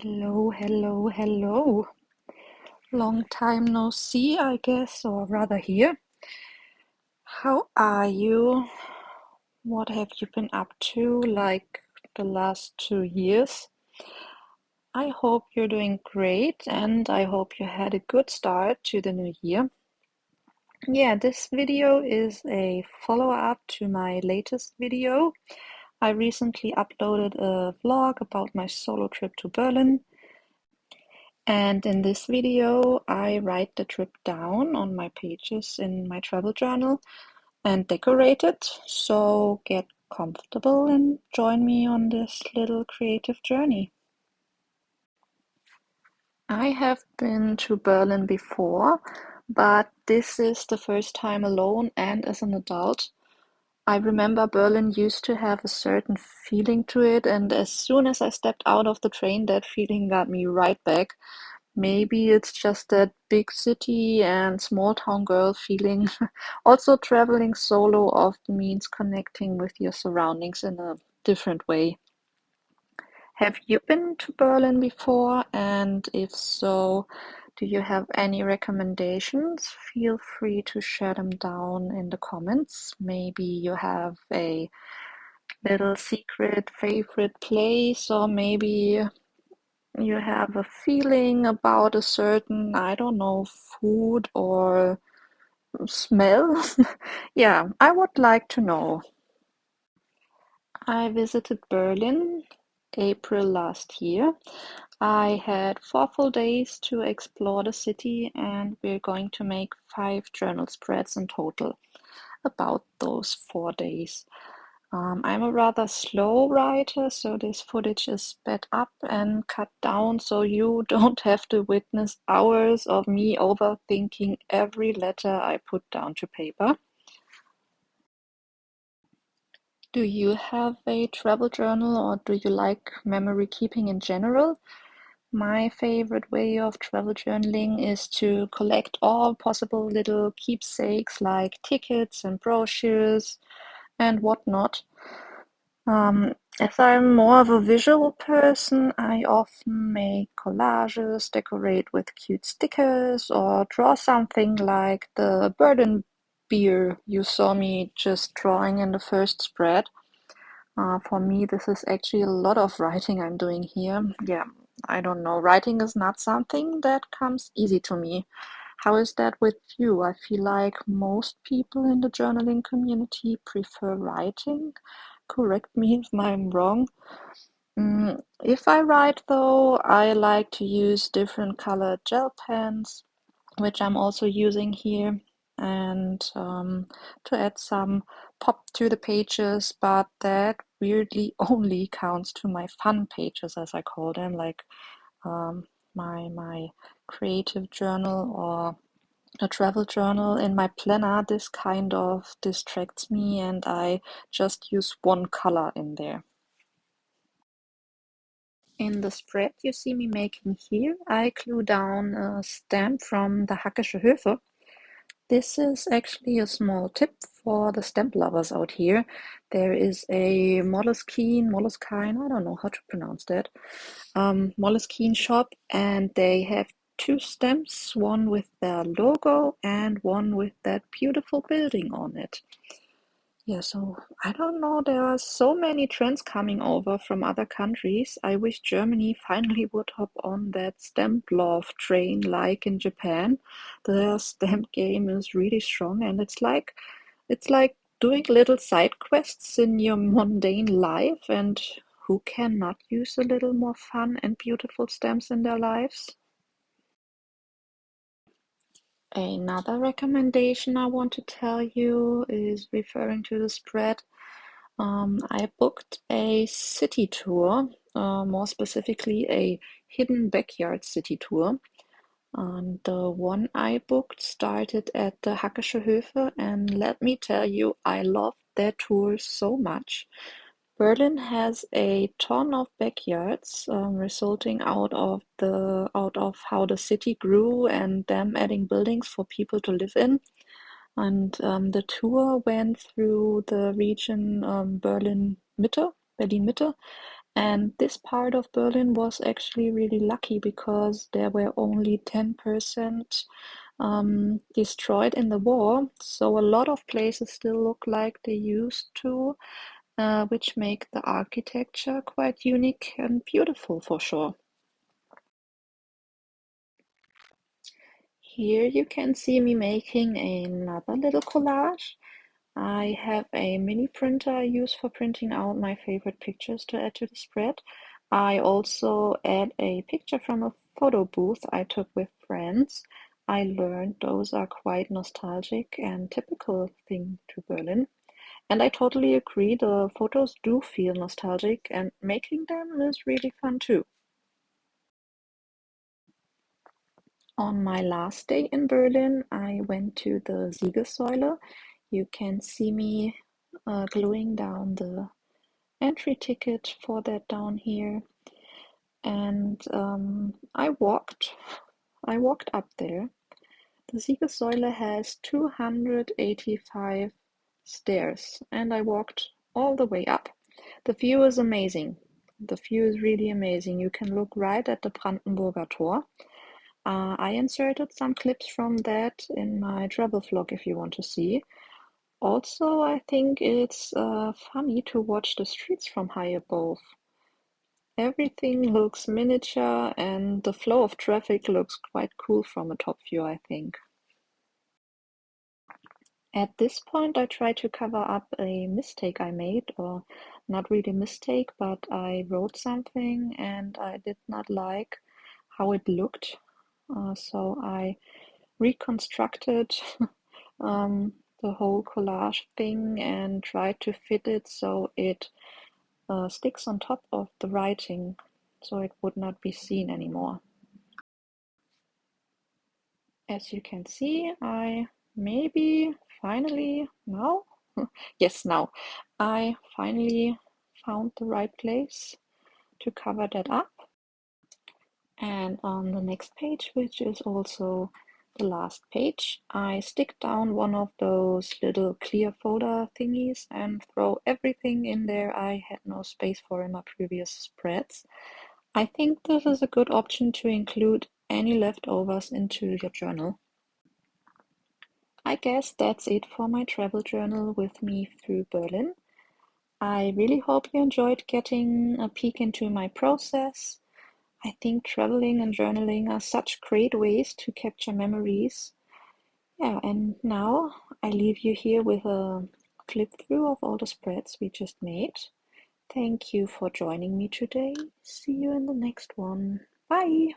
Hello, hello, hello. Long time no see, I guess, or rather here. How are you? What have you been up to like the last 2 years? I hope you're doing great and I hope you had a good start to the new year. Yeah, this video is a follow-up to my latest video. I recently uploaded a vlog about my solo trip to Berlin. And in this video, I write the trip down on my pages in my travel journal and decorate it. So get comfortable and join me on this little creative journey. I have been to Berlin before, but this is the first time alone and as an adult. I remember Berlin used to have a certain feeling to it, and as soon as I stepped out of the train, that feeling got me right back. Maybe it's just that big city and small town girl feeling. Also, traveling solo often means connecting with your surroundings in a different way. Have you been to Berlin before? And if so, do you have any recommendations? Feel free to share them down in the comments. Maybe you have a little secret favorite place, or maybe you have a feeling about a certain, I don't know, food or smell? Yeah, I would like to know. I visited Berlin April last year. I had 4 full days to explore the city, and we're going to make 5 journal spreads in total about those 4 days. I'm a rather slow writer, so this footage is sped up and cut down so you don't have to witness hours of me overthinking every letter I put down to paper. Do you have a travel journal or do you like memory keeping in general? My favorite way of travel journaling is to collect all possible little keepsakes like tickets and brochures and whatnot. As I'm more of a visual person, I often make collages, decorate with cute stickers, or draw something like the Burden beer you saw me just drawing in the first spread. For me, this is actually a lot of writing I'm doing here. Yeah, I don't know. Writing is not something that comes easy to me. How is that with you? I feel like most people in the journaling community prefer writing. Correct me if I'm wrong. If I write, though, I like to use different colored gel pens, which I'm also using here, and to add some pop to the pages, but that weirdly only counts to my fun pages, as I call them, like um, my creative journal or a travel journal. In my planner, this kind of distracts me, and I just use one color in there. In the spread you see me making here, I glue down a stamp from the Hackische Höfe. This is actually a small tip for the stamp lovers out here. There is a Moleskine, I don't know how to pronounce that, Moleskine shop, and they have 2 stamps, one with their logo and one with that beautiful building on it. Yeah, so I don't know, there are so many trends coming over from other countries. I wish Germany finally would hop on that stamp love train like in Japan. The stamp game is really strong and it's like doing little side quests in your mundane life, and who cannot use a little more fun and beautiful stamps in their lives? Another recommendation I want to tell you is referring to the spread. I booked a city tour, more specifically a hidden backyard city tour. And the one I booked started at the Hackische Höfe, and let me tell you, I loved that tour so much. Berlin has a ton of backyards, resulting out of how the city grew and them adding buildings for people to live in. And the tour went through the region Berlin Mitte, And this part of Berlin was actually really lucky because there were only 10% destroyed in the war. So a lot of places still look like they used to, which make the architecture quite unique and beautiful for sure. Here you can see me making another little collage. I have a mini printer I use for printing out my favorite pictures to add to the spread. I also add a picture from a photo booth I took with friends. I learned those are quite nostalgic and typical thing to Berlin. And I totally agree, the photos do feel nostalgic and making them is really fun too. On my last day in Berlin, I went to the Siegessäule. You can see me gluing down the entry ticket for that down here. And I walked up there. The Siegessäule has 285 stairs, and I walked all the way up. The view is amazing. The view is really amazing. You can look right at the Brandenburger Tor. I inserted some clips from that in my travel vlog if you want to see. Also, I think it's funny to watch the streets from high above. Everything looks miniature and the flow of traffic looks quite cool from a top view, I think. At this point, I try to cover up a mistake I made, or not really a mistake, but I wrote something and I did not like how it looked. So I reconstructed the whole collage thing and tried to fit it so it sticks on top of the writing so it would not be seen anymore. As you can see, I maybe finally now, yes, now, I finally found the right place to cover that up. And on the next page, which is also the last page, I stick down one of those little clear folder thingies and throw everything in there I had no space for in my previous spreads. I think this is a good option to include any leftovers into your journal. I guess that's it for my travel journal with me through Berlin. I really hope you enjoyed getting a peek into my process. I think traveling and journaling are such great ways to capture memories. Yeah, and now I leave you here with a flip through of all the spreads we just made. Thank you for joining me today. See you in the next one. Bye!